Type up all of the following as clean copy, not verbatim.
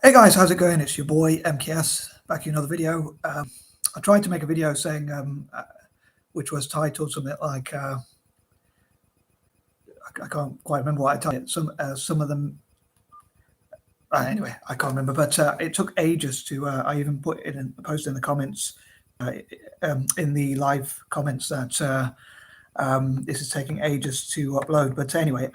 Hey guys, how's it going? It's your boy M.K.S. back in another video. I tried to make a video saying, which was titled something like, I can't quite remember what I titled it. Some of them, anyway, I can't remember. But it took ages to. I even put it in a post in the comments, in the live comments that this is taking ages to upload. But anyway.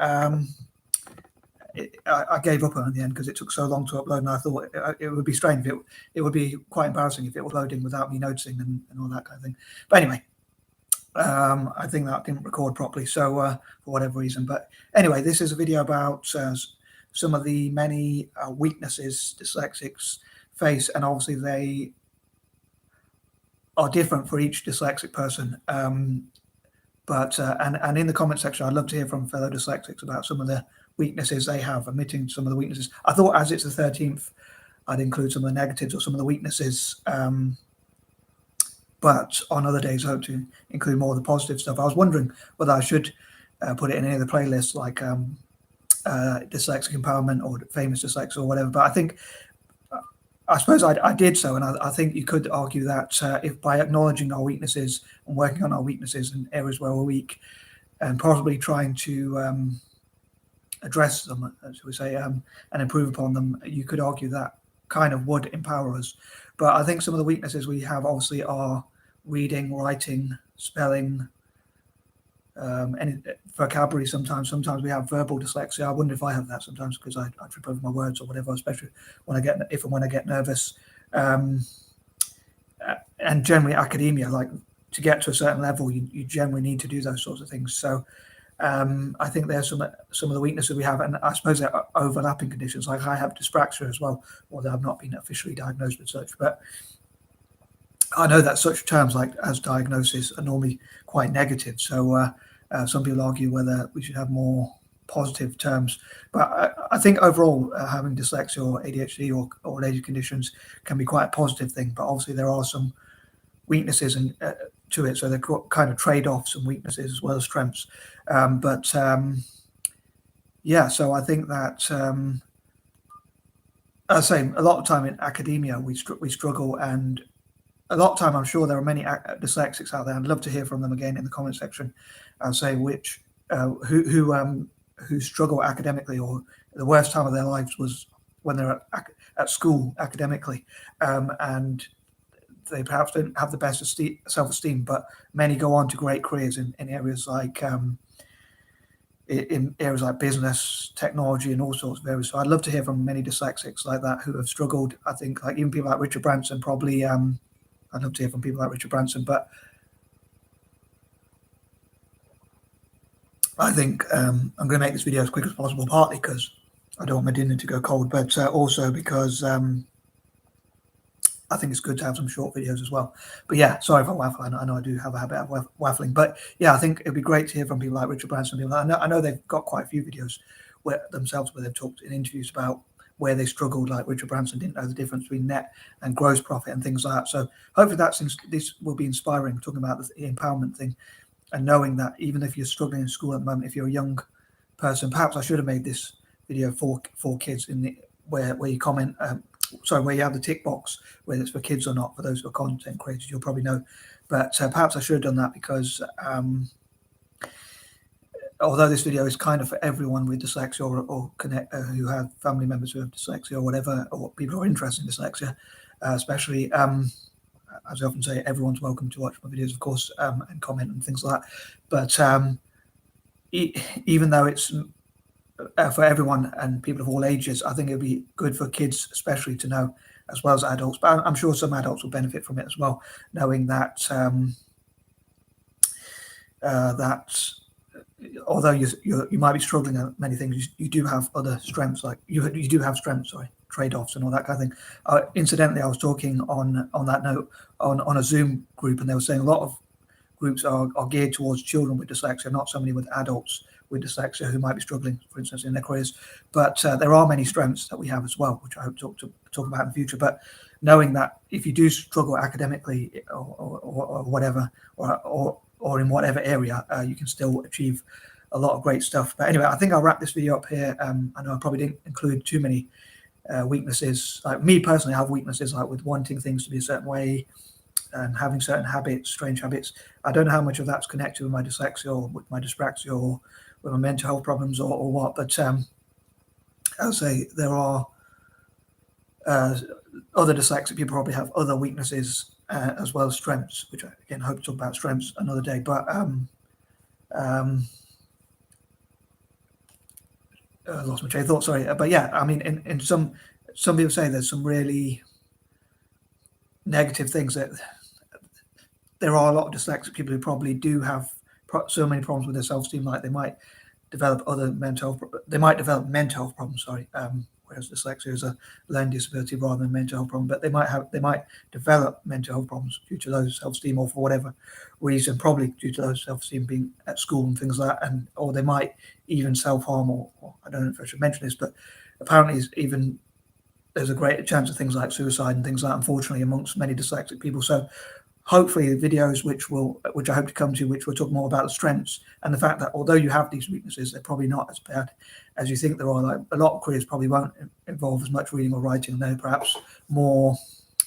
I gave up on it in the end because it took so long to upload, and I thought it would be strange. It would be quite embarrassing if it was loading without me noticing and all that kind of thing. But anyway, I think that didn't record properly, so for whatever reason. But anyway, this is a video about some of the many weaknesses dyslexics face, and obviously they are different for each dyslexic person. But in the comment section, I'd love to hear from fellow dyslexics about some of the weaknesses they have, admitting some of the weaknesses. I thought, as it's the 13th, I'd include some of the negatives or some of the weaknesses. But on other days, I hope to include more of the positive stuff. I was wondering whether I should put it in any of the playlists, like dyslexic empowerment or famous dyslexics or whatever. But I suppose I did so, and I think you could argue that if by acknowledging our weaknesses and working on our weaknesses and areas where we're weak, and probably trying to address them, as we say, and improve upon them, you could argue that kind of would empower us. But I think some of the weaknesses we have obviously are reading, writing, spelling, any vocabulary. Sometimes we have verbal dyslexia. I wonder if I have that sometimes, because I trip over my words or whatever, especially when I get nervous. And generally academia, like to get to a certain level, you generally need to do those sorts of things. So I think there's some of the weaknesses we have, and I suppose they're overlapping conditions. Like I have dyspraxia as well, although I've not been officially diagnosed with such. But I know that such terms like as diagnosis are normally quite negative. So some people argue whether we should have more positive terms. But I think overall, having dyslexia or ADHD or related conditions can be quite a positive thing. But obviously, there are some weaknesses and to it, so they're kind of trade-offs and weaknesses as well as strengths. Yeah, so I think that as I say, a lot of time in academia we struggle, and a lot of time I'm sure there are many dyslexics out there. I'd love to hear from them again in the comment section. I'll say which who struggle academically, or the worst time of their lives was when they're at school academically, and they perhaps don't have the best self-esteem, but many go on to great careers in areas like business, technology, and all sorts of areas. So I'd love to hear from many dyslexics like that who have struggled. I think like even people like Richard Branson, probably. I'd love to hear from people like Richard Branson, but I think I'm going to make this video as quick as possible, partly because I don't want my dinner to go cold, but also because I think it's good to have some short videos as well. But yeah, sorry if I waffle. I know I do have a habit of waffling. But yeah, I think it'd be great to hear from people like Richard Branson. People like, I know they've got quite a few videos where they've talked in interviews about where they struggled. Like Richard Branson didn't know the difference between net and gross profit and things like that. So hopefully this will be inspiring, talking about the empowerment thing, and knowing that even if you're struggling in school at the moment, if you're a young person, perhaps I should have made this video for kids where you comment. Where you have the tick box, whether it's for kids or not. For those who are content creators, you'll probably know. But perhaps I should have done that, because although this video is kind of for everyone with dyslexia or who have family members who have dyslexia or whatever, or people who are interested in dyslexia, especially, as I often say, everyone's welcome to watch my videos, of course, and comment and things like that. But even though it's for everyone and people of all ages, I think it would be good for kids especially to know, as well as adults. But I'm sure some adults will benefit from it as well, knowing that that although you might be struggling at many things, you do have other strengths. Like you do have strengths, trade-offs and all that kind of thing. Incidentally, I was talking on that note on a Zoom group, and they were saying a lot of groups are geared towards children with dyslexia, not so many with adults with dyslexia who might be struggling, for instance, in their careers. But there are many strengths that we have as well, which I hope to talk about in the future. But knowing that if you do struggle academically or whatever, or in whatever area, you can still achieve a lot of great stuff. But anyway, I think I'll wrap this video up here. I know I probably didn't include too many weaknesses. Like me personally, I have weaknesses like with wanting things to be a certain way and having certain habits, strange habits. I don't know how much of that's connected with my dyslexia or with my dyspraxia or with my mental health problems or what, but I'll say there are other dyslexic people probably have other weaknesses as well as strengths, which I again hope to talk about strengths another day. But I lost my train of thought. Sorry, but yeah, I mean, in some people say there's some really negative things that there are a lot of dyslexic people who probably do have so many problems with their self-esteem, like they might develop other mental health problems. Sorry, whereas dyslexia is a learning disability rather than a mental health problem. But they might develop mental health problems due to low self-esteem or for whatever reason, probably due to low self-esteem being at school and things like that, or they might even self-harm or I don't know if I should mention this, but apparently even there's a greater chance of things like suicide and things like that, unfortunately, amongst many dyslexic people. So hopefully the videos which I hope to come to, which will talk more about the strengths and the fact that although you have these weaknesses, they're probably not as bad as you think there are. Like a lot of careers probably won't involve as much reading or writing, and they're perhaps more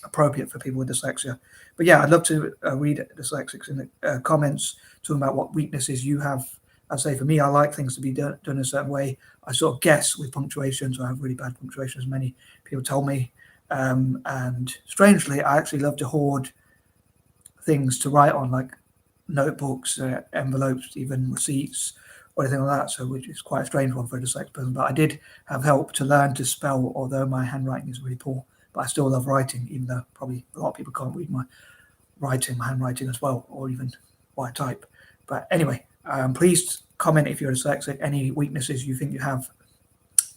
appropriate for people with dyslexia. But yeah, I'd love to read dyslexics in the comments talking about what weaknesses you have. I'd say for me, I like things to be done a certain way. I sort of guess with punctuation, so I have really bad punctuation, as many people told me. And strangely, I actually love to hoard things to write on, like notebooks, envelopes, even receipts, or anything like that. So, which is quite a strange one for a dyslexic person. But I did have help to learn to spell, although my handwriting is really poor. But I still love writing, even though probably a lot of people can't read my handwriting as well, or even what I type. But anyway, please comment if you're dyslexic, any weaknesses you think you have.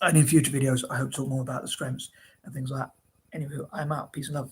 And in future videos, I hope to talk more about the strengths and things like that. Anyway, I'm out. Peace and love.